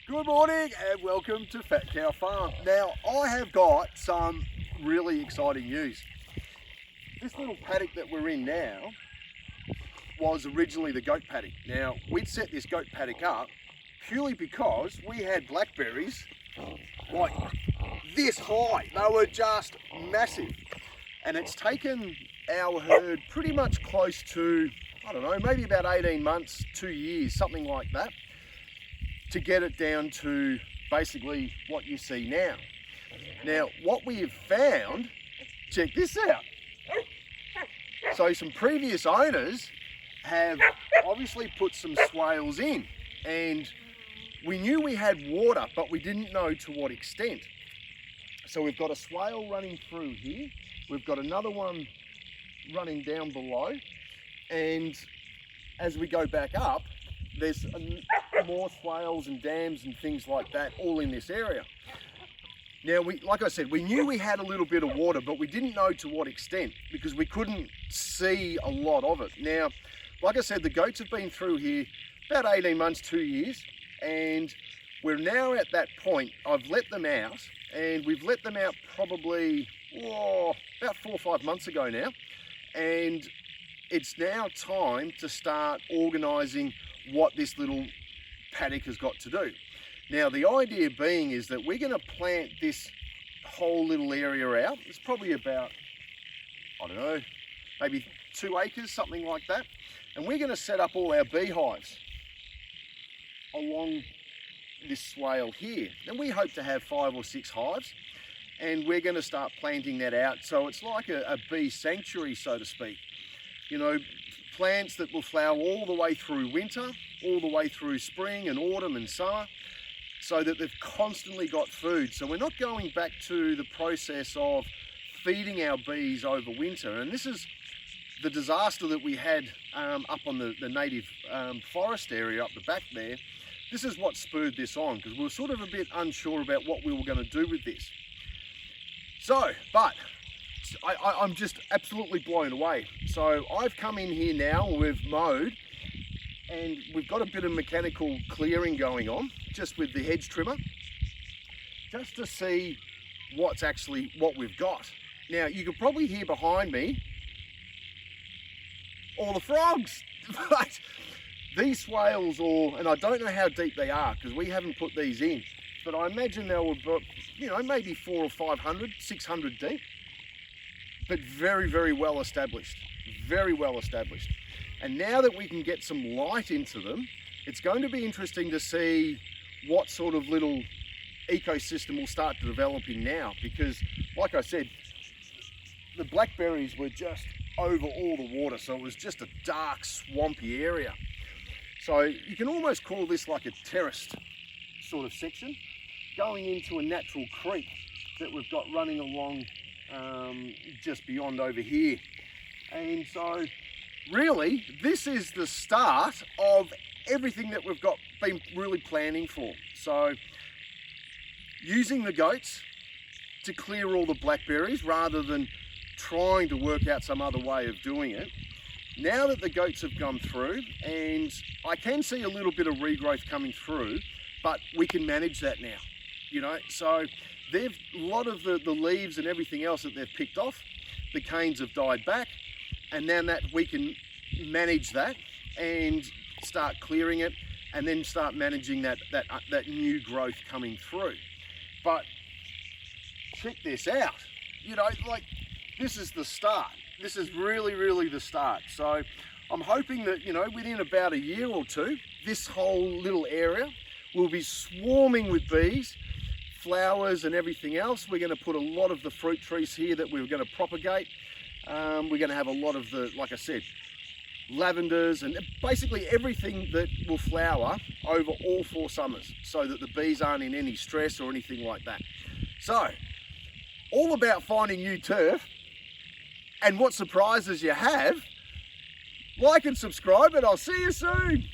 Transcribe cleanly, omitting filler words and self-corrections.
Good morning and welcome to Fat Cow Farm. Now I have got some really exciting news. This little paddock that we're in now was originally the goat paddock. Now we'd set this goat paddock up purely because we had blackberries like this high. They were just massive, and it's taken our herd pretty much close to, I don't know, maybe about 18 months, 2 years, something like that, to get it down to basically what you see now. Now, what we have found, check this out. So some previous owners have obviously put some swales in, and we knew we had water, but we didn't know to what extent. So we've got a swale running through here. We've got another one running down below. And as we go back up, there's more swales and dams and things like that all in this area. Now, like I said, we knew we had a little bit of water, but we didn't know to what extent because we couldn't see a lot of it. Now, like I said, the goats have been through here about 18 months, 2 years, and we're now at that point. I've let them out, and we've let them out probably about 4 or 5 months ago now, and it's now time to start organising what this little paddock has got to do. Now, the idea being is that we're going to plant this whole little area out. It's probably about, I don't know, maybe 2 acres, something like that. And we're going to set up all our beehives along this swale here. And we hope to have 5 or 6 hives. And we're going to start planting that out. So it's like a bee sanctuary, so to speak. You know, plants that will flower all the way through winter, all the way through spring and autumn and summer, so that they've constantly got food. So we're not going back to the process of feeding our bees over winter. And this is the disaster that we had up on the native forest area up the back there. This is what spurred this on, because we were sort of a bit unsure about what we were going to do with this. So, but I'm just absolutely blown away. So I've come in here now, we've mowed, and we've got a bit of mechanical clearing going on, just with the hedge trimmer, just to see what we've got. Now, you could probably hear behind me all the frogs. But these swales, and I don't know how deep they are because we haven't put these in, but I imagine they were, you know, maybe 400 or 500, 600 deep. But very, very well established, very well established. And now that we can get some light into them, it's going to be interesting to see what sort of little ecosystem will start developing now, because like I said, the blackberries were just over all the water, so it was just a dark, swampy area. So you can almost call this like a terraced sort of section, going into a natural creek that we've got running along just beyond over here. And so really this is the start of everything that we've been really planning for. So using the goats to clear all the blackberries rather than trying to work out some other way of doing it. Now that the goats have gone through, and I can see a little bit of regrowth coming through, but we can manage that now, you know. So a lot of the leaves and everything else that they've picked off, the canes have died back, and now that we can manage that and start clearing it, and then start managing that new growth coming through. But check this out, you know, like this is the start. This is really, really the start. So I'm hoping that, you know, within about a year or two, this whole little area will be swarming with bees, flowers and everything else. We're going to put a lot of the fruit trees here that we're going to propagate. We're going to have a lot of the, like I said, lavenders and basically everything that will flower over all 4 summers, so that the bees aren't in any stress or anything like that. So, all about finding new turf, and what surprises you have. Like and subscribe, and I'll see you soon.